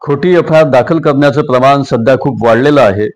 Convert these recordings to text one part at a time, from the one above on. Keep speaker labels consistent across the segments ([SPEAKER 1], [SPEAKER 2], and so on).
[SPEAKER 1] खोटी एफ.आय.आर. दाखल करण्याचं प्रमाण सध्या खूप वाढलेलं आहे.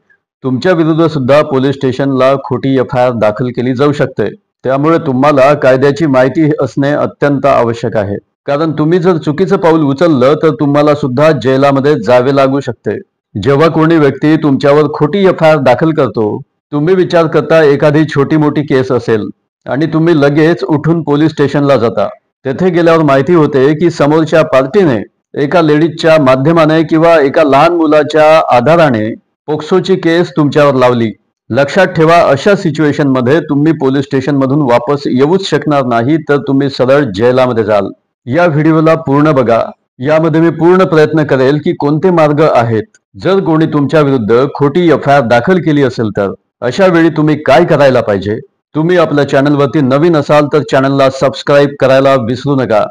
[SPEAKER 1] तुमच्या विरुद्ध सुद्धा पोलीस स्टेशनला खोटी एफ.आय.आर. दाखल केली जाऊ शकते. त्यामुळे तुम्हाला कायद्याची माहिती असणे अत्यंत आवश्यक आहे. कारण तुम्ही जर चुकीचं पाऊल उचललं तर तुम्हाला सुद्धा जेलामध्ये जावे लागू शकते. जेव्हा कोणी व्यक्ती तुमच्यावर खोटी एफ.आय.आर. दाखल करतो, तुम्ही विचार करता एखादी छोटी मोठी केस असेल आणि तुम्ही लगेच उठून पोलीस स्टेशनला जाता. तेथे गेल्यावर माहिती होते की समोरच्या पार्टीने एका लेडीजच्या माध्यमाने किंवा एका लहान मुलाच्या आधाराने पोक्सोची केस तुमच्यावर लावली. लक्षात ठेवा, अशा सिच्युएशन मध्ये तुम्ही पोलीस स्टेशन मधून वापस येऊच शकणार नाही, तर तुम्ही सरळ जेलामध्ये जाल. या व्हिडिओला पूर्ण बघा. यामध्ये मी पूर्ण प्रयत्न करेल की कोणते मार्ग आहेत. जर कोणी तुमच्या विरुद्ध खोटी एफ.आय.आर. दाखल केली असेल तर अशा वेळी तुम्ही काय करायला पाहिजे. तुम्ही आपल्या चॅनलवरती नवीन असाल तर चॅनलला सबस्क्राईब करायला विसरू नका.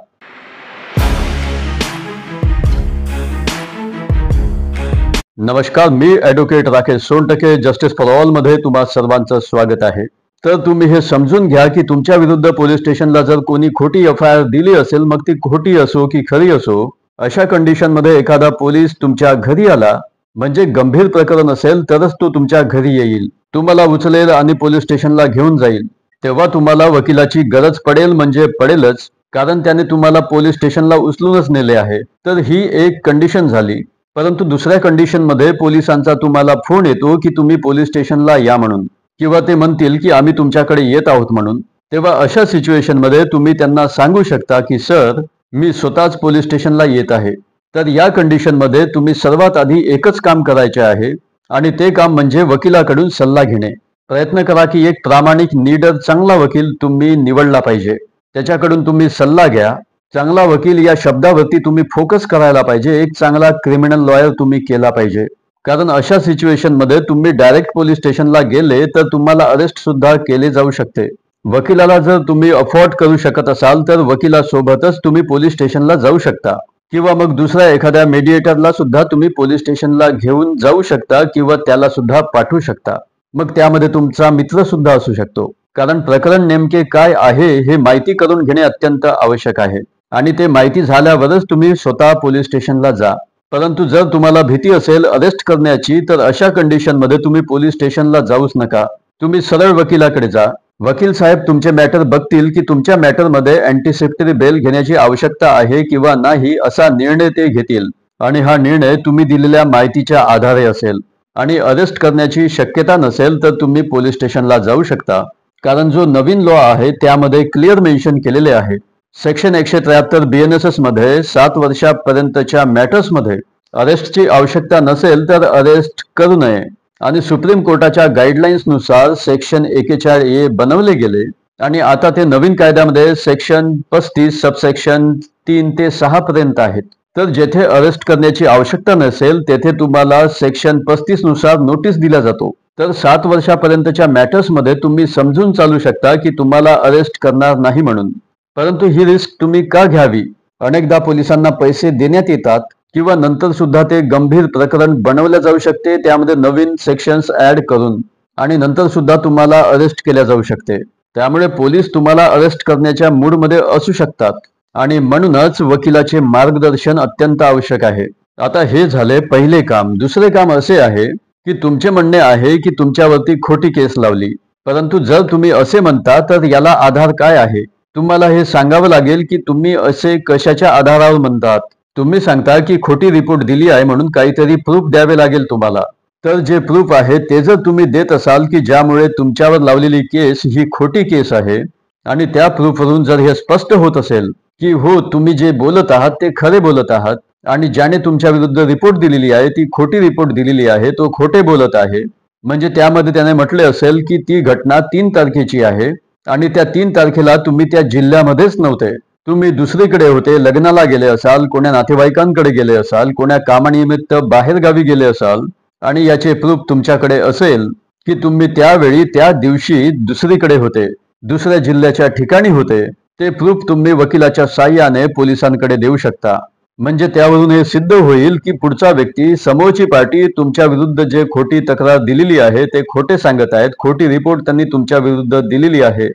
[SPEAKER 1] नमस्कार, मी advocate Rakesh Sontakke, justice for all मध्ये तुम्हा सर्वांचं स्वागत आहे. तर तुम्ही हे समजून घ्या की तुमच्या विरुद्ध पोलीस स्टेशनला जर कोणी खोटी एफ.आय.आर. दिली असेल, मग ती खोटी असो की खरी असो, अशा कंडिशन मध्ये एखादा पोलीस तुमच्या घरी आला, म्हणजे गंभीर प्रकरण असेल तरच तो तुमच्या घरी येईल, तुम्हाला उचलेल आणि पोलीस स्टेशनला घेऊन जाईल. तेव्हा तुम्हाला वकिलाची गरज पडेल, म्हणजे पडेलच, कारण त्याने तुम्हाला पोलीस स्टेशनला उचलूनच नेले आहे. तर ही एक कंडिशन झाली. परंतु दुसऱ्या कंडिशन मध्ये पोलिसांचा तुम्हाला फोन येतो की तुम्ही पोलीस स्टेशनला या म्हणून, किंवा ते म्हणतील की आम्ही तुमच्याकडे येत आहोत म्हणून. तेव्हा अशा सिच्युएशन मध्ये तुम्ही त्यांना सांगू शकता की सर, मी स्वतःच पोलीस स्टेशनला येत आहे. तर या कंडिशन मध्ये तुम्ही सर्वात आधी एकच काम करायचे आहे, आणि ते काम म्हणजे वकिलाकडून सल्ला घेणे. प्रयत्न करा की एक प्रामाणिक, नीडर, चांगला वकील तुम्ही निवडला पाहिजे. त्याच्याकडून तुम्ही सल्ला घ्या. चांगला वकील या शब्दावरती तुम्ही फोकस करायला पाहिजे. एक चांगला क्रिमिनल लॉयर तुम्ही केला पाहिजे. कारण अशा सिच्युएशन मध्ये तुम्ही डायरेक्ट पोलीस स्टेशनला गेले तर तुम्हाला अरेस्ट सुद्धा केले जाऊ शकते. वकिलाला जर तुम्ही अफोर्ड करू शकत असाल तर वकिलासोबतच तुम्ही पोलीस स्टेशनला जाऊ शकता, किंवा मग दुसऱ्या एखाद्या मेडिएटरला सुद्धा तुम्ही पोलीस स्टेशनला घेऊन जाऊ शकता, किंवा त्याला सुद्धा पाठवू शकता. मग त्यामध्ये तुमचा मित्र सुद्धा असू शकतो. कारण प्रकरण नेमके काय आहे हे माहिती करून घेणे अत्यंत आवश्यक आहे, आणि ते माहिती झाल्यावरच तुम्ही स्वतः पोलीस स्टेशनला जा. परंतु जर तुम्हाला भीती असेल अरेस्ट करण्याची, तर अशा कंडिशन मध्ये तुम्ही पोलीस स्टेशनला जाऊच नका. तुम्ही सरळ वकिलाकडे जा. वकील साहेब तुमचे मॅटर बघतील की तुमच्या मॅटर मध्ये अँटीसिपेटरी बेल घेण्याची आवश्यकता आहे किंवा नाही, असा निर्णय ते घेतील. आणि हा निर्णय तुम्ही दिलेल्या माहितीच्या आधारे असेल, आणि अरेस्ट करण्याची शक्यता नसेल तर तुम्ही पोलीस स्टेशनला जाऊ शकता. कारण जो नवीन लॉ आहे त्यामध्ये क्लिअर मेन्शन केलेले आहे. सेक्शन 173 BNSS मध्ये 7 वर्षापर्यंतच्या मॅटर्स मध्ये अरेस्टची आवश्यकता नसेल तर अरेस्ट करू नये. आणि सुप्रीम कोर्टाच्या गाईडलाईन्स नुसार सेक्शन 41A बनवले गेले, आणि आता ते नवीन कायद्यामध्ये सेक्शन 35 सबसेक्शन 3 ते 6 पर्यंत आहेत. तर जेथे अरेस्ट करण्याची आवश्यकता नसेल तेथे तुम्हाला सेक्शन 35 नुसार नोटीस दिला जातो. तर 7 वर्षापर्यंतच्या मॅटर्स मध्ये तुम्ही समजून चालू शकता की तुम्हाला अरेस्ट करणार नाही म्हणून. परंतु ही रिस्क तुम्ही का घ्यावी. अनेकदा पोलिसांना पैसे देण्यात येतात, किंवा नंतर सुद्धा ते गंभीर प्रकरण बनवले जाऊ शकते, त्यामध्ये नवीन सेक्शन्स ऍड करून, आणि नंतर सुद्धा तुम्हाला अरेस्ट केल्या जाऊ शकते. त्यामुळे पोलीस तुम्हाला अरेस्ट करण्याच्या मूडमध्ये असू शकतात, आणि म्हणूनच वकिलाचे मार्गदर्शन अत्यंत आवश्यक आहे. आता हे झाले पहिले काम. दुसरे काम असे आहे की तुमचे म्हणणे आहे की तुमच्यावरती खोटी केस लावली. परंतु जर तुम्ही असे म्हणता तर याला आधार काय आहे. तुम्हाला हे सांगावं लागेल की तुम्ही असे कशाच्या आधारावर म्हणतात. तुम्ही सांगता की खोटी रिपोर्ट दिली आहे म्हणून काहीतरी प्रूफ द्यावे लागेल तुम्हाला. तर जे प्रूफ आहे ते जर तुम्ही देत असाल की ज्यामुळे तुमच्यावर लावलेली केस ही खोटी केस आहे, आणि त्या प्रूफवरून जर हे स्पष्ट होत असेल की हो, तुम्ही जे बोलत आहात ते खरे बोलत आहात, आणि ज्याने तुमच्या विरुद्ध रिपोर्ट दिलेली आहे ती खोटी रिपोर्ट दिलेली आहे, तो खोटे बोलत आहे, म्हणजे त्यामध्ये त्याने म्हटले असेल की ती घटना 3 तारखेची आहे, आणि त्या 3 तारखेला तुम्ही त्या जिल्ह्यामध्येच नव्हते, तुम्ही दुसरीकडे होते, लग्नाला गेले असाल, कोण्या नातेवाईकांकडे गेले असाल, कोण्या कामानिमित्त बाहेर गावी गेले असाल, आणि याचे प्रूफ तुमच्याकडे असेल की तुम्ही त्यावेळी त्या दिवशी दुसरीकडे होते, दुसऱ्या जिल्ह्याच्या ठिकाणी होते, ते प्रूफ तुम्ही वकिलाच्या साहाय्याने पोलिसांकडे देऊ शकता. म्हणजे त्यावरून हे सिद्ध होईल की पुढचा व्यक्ती, समोरची पार्टी तुमच्या विरुद्ध जे खोटी तक्रार दिलेली आहे ते खोटे सांगत आहेत, खोटी रिपोर्ट त्यांनी तुमच्या विरुद्ध दिलेली आहे,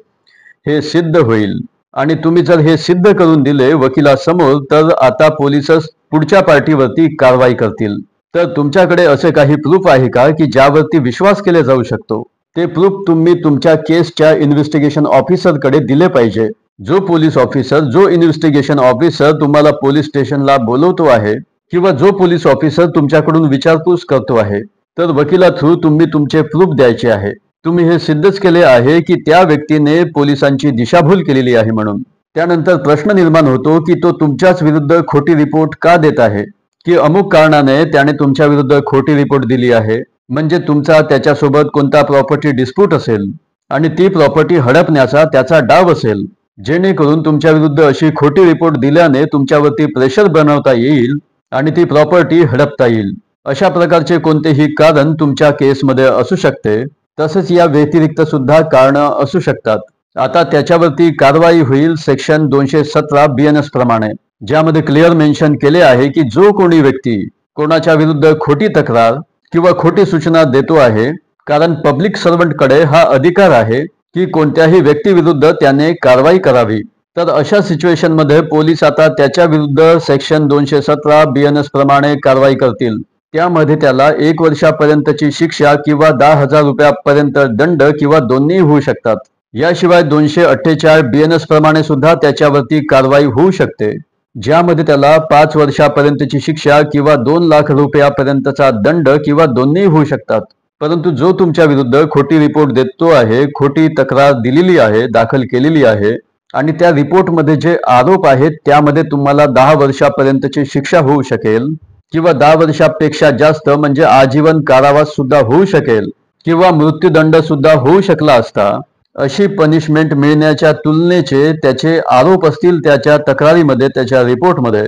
[SPEAKER 1] हे सिद्ध होईल. आणि तुम्ही जर हे सिद्ध करून दिले वकिलासमोर, तर आता पोलीसच पुढच्या पार्टीवरती कारवाई करतील. तर तुमच्याकडे असे काही प्रूफ आहे का की ज्यावरती विश्वास केला जाऊ शकतो? ते प्रूफ तुम्ही तुमच्या केसच्या इन्व्हेस्टिगेशन ऑफिसरकडे दिले पाहिजे. जो पोलीस ऑफिसर, जो इन्व्हेस्टिगेशन ऑफिसर तुम्हाला पोलीस स्टेशनला बोलवतो आहे किंवा जो पोलीस ऑफिसर तुमच्याकडून विचारपूस करतो आहे, तर वकिला थ्रू तुम्ही तुमचे प्रूफ द्यायचे आहे. तुम्ही हे सिद्धच केले आहे की त्या व्यक्तीने पोलिसांची दिशाभूल केलेली आहे म्हणून. त्यानंतर प्रश्न निर्माण होतो की तो तुमच्याच विरुद्ध खोटी रिपोर्ट का देत आहे, की अमुक कारणाने त्याने तुमच्या विरुद्ध खोटी रिपोर्ट दिली आहे. म्हणजे तुमचा त्याच्यासोबत कोणता प्रॉपर्टी डिस्प्यूट असेल आणि ती प्रॉपर्टी हडपण्याचा त्याचा डाव असेल, जेणेकरून तुमच्या विरुद्ध अशी खोटी रिपोर्ट दिल्याने तुमच्यावरती प्रेशर बनवता येईल आणि ती प्रॉपर्टी हडपता येईल. अशा प्रकारचे कोणतेही कारण तुमच्या केसमध्ये असू शकते. तसेच या व्यतिरिक्त सुद्धा कारण असू शकतात. आता त्याच्यावरती कारवाई होईल सेक्शन 217 BNS प्रमाणे, ज्यामध्ये क्लिअर मेन्शन केले आहे की जो कोणी व्यक्ती कोणाच्या विरुद्ध खोटी तक्रार किंवा खोटी सूचना देतो आहे, कारण पब्लिक सर्वंटकडे हा अधिकार आहे की कोणत्याही व्यक्तीविरुद्ध त्याने कारवाई करावी. तर अशा सिच्युएशन मध्ये पोलीस आता त्याच्या विरुद्ध सेक्शन 217 BNS प्रमाणे कारवाई करतील. त्यामध्ये त्याला 1 वर्षापर्यंतची शिक्षा किंवा 10,000 रुपयापर्यंत दंड किंवा दोन्ही होऊ शकतात. याशिवाय 248 BNS प्रमाणे सुद्धा त्याच्यावरती कारवाई होऊ शकते, ज्यामध्ये त्याला 5 वर्षापर्यंतची शिक्षा किंवा 2 लाख रुपयापर्यंतचा दंड किंवा दोन्ही होऊ शकतात. परंतु जो तुमच्या विरुद्ध खोटी रिपोर्ट देतो आहे, खोटी तक्रार दिलेली आहे, दाखल केलेली आहे आणि त्या रिपोर्टमध्ये जे आरोप आहेत त्यामध्ये तुम्हाला 10 वर्षापर्यंतची शिक्षा होऊ शकेल किंवा 10 वर्षापेक्षा जास्त म्हणजे आजीवन कारावास सुद्धा होऊ शकेल किंवा मृत्यूदंड सुद्धा होऊ शकला असता. अशी पनिशमेंट मिळण्याच्या तुलनेचे त्याचे आरोप असतील त्याच्या तक्रारीमध्ये, त्याच्या रिपोर्टमध्ये,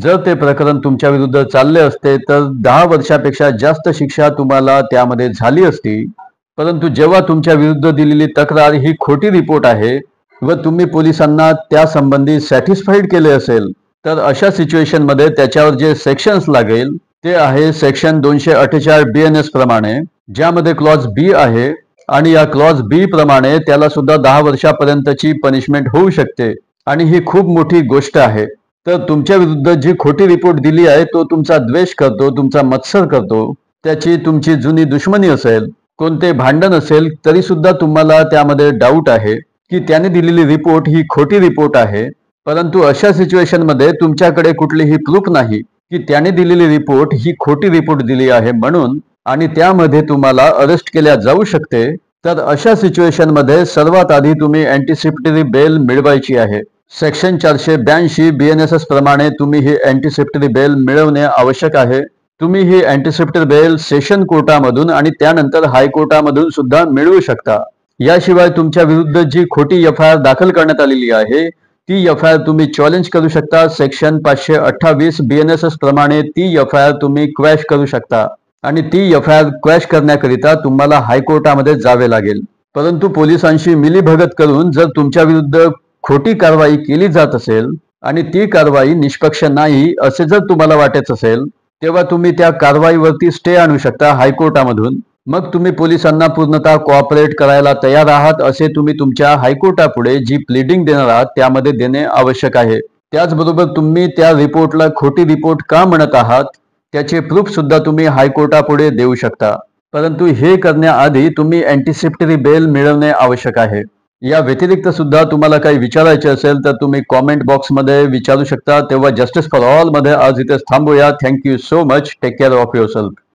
[SPEAKER 1] जर ते प्रकरण तुमच्या विरुद्ध चालले असते तर 10 वर्षापेक्षा जास्त शिक्षा तुम्हाला त्यामध्ये झाली असती. परंतु जेव्हा तुमच्या विरुद्ध दिलेली तक्रार ही खोटी रिपोर्ट आहे व तुम्ही पोलिसांना त्या संबंधी सॅटिस्फाईड केले असेल, तर अशा सिच्युएशन मध्ये त्याच्यावर जे सेक्शन्स लागेल ते आहे सेक्शन 248 BNS प्रमाणे, ज्यामध्ये क्लॉज B आहे आणि या क्लॉज B प्रमाणे त्याला सुद्धा 10 वर्षापर्यंतची पनिशमेंट होऊ शकते आणि ही खूप मोठी गोष्ट आहे. तर तुमच्या विरुद्ध जी खोटी रिपोर्ट दिली आहे तो तुमचा द्वेष करतो, तुमचा मत्सर करतो, त्याची तुमची जुनी दुश्मनी असेल, कोणते भांडण असेल, तरी सुद्धा तुम्हाला त्यामध्ये डाऊट आहे की त्याने दिलेली रिपोर्ट ही खोटी रिपोर्ट आहे. परंतु अशा सिच्युएशन मध्ये तुमच्याकडे कुठलीही प्रूफ नाही की त्याने दिलेली रिपोर्ट ही खोटी रिपोर्ट दिली आहे म्हणून आणि त्यामध्ये तुम्हाला अरेस्ट केल्या जाऊ शकते. तर अशा सिच्युएशन मध्ये सर्वात आधी तुम्ही अँटिसिपेटरी बेल मिळवायची आहे. सेक्शन 482 BNSS प्रमाणे तुम्ही ही अँटिसिपेटरी बेल मिळवणे आवश्यक आहे. तुम्ही ही अँटिसिपेटरी बेल सेशन कोर्टामधून आणि त्यानंतर हायकोर्टामधून सुद्धा मिळवू शकता. याशिवाय तुमच्या विरुद्ध जी खोटी FIR दाखल करण्यात आलेली आहे ती FIR तुम्ही चॅलेंज करू शकता. सेक्शन 528 BNSS प्रमाणे ती FIR तुम्ही क्वॅश करू शकता आणि ती FIR क्वॅश करण्याकरिता तुम्हाला हायकोर्टामध्ये जावे लागेल. परंतु पोलिसांशी मिलीभगत करून जर तुमच्या विरुद्ध खोटी कारवाई केली जात असेल आणि ती कारवाई निष्पक्ष नाही असे जर तुम्हाला वाटत असेल, तेव्हा तुम्ही त्या कारवाईवरती स्टे आणू शकता हायकोर्टामधून. मग तुम्ही पोलिसांना पूर्णतः कोऑपरेट करायला तयार आहात असे तुम्ही तुमच्या हायकोर्टापुढे जी प्लीडिंग देणार आहात त्यामध्ये देणे आवश्यक आहे. त्याचबरोबर तुम्ही त्या रिपोर्टला खोटी रिपोर्ट का म्हणत आहात त्याचे प्रूफ सुद्धा तुम्ही हायकोर्टापुढे देऊ शकता. परंतु हे करण्याआधी तुम्ही अँटिसिपेटरी बेल मिळवणे आवश्यक आहे. या व्यतिरिक्त सुद्धा तुम्हाला काही विचारायचे असेल तर तुम्ही कॉमेंट बॉक्समध्ये विचारू शकता. तेव्हा जस्टिस फॉर ऑल मध्ये आज इथेच थांबूया. Thank you so much. Take care of yourself.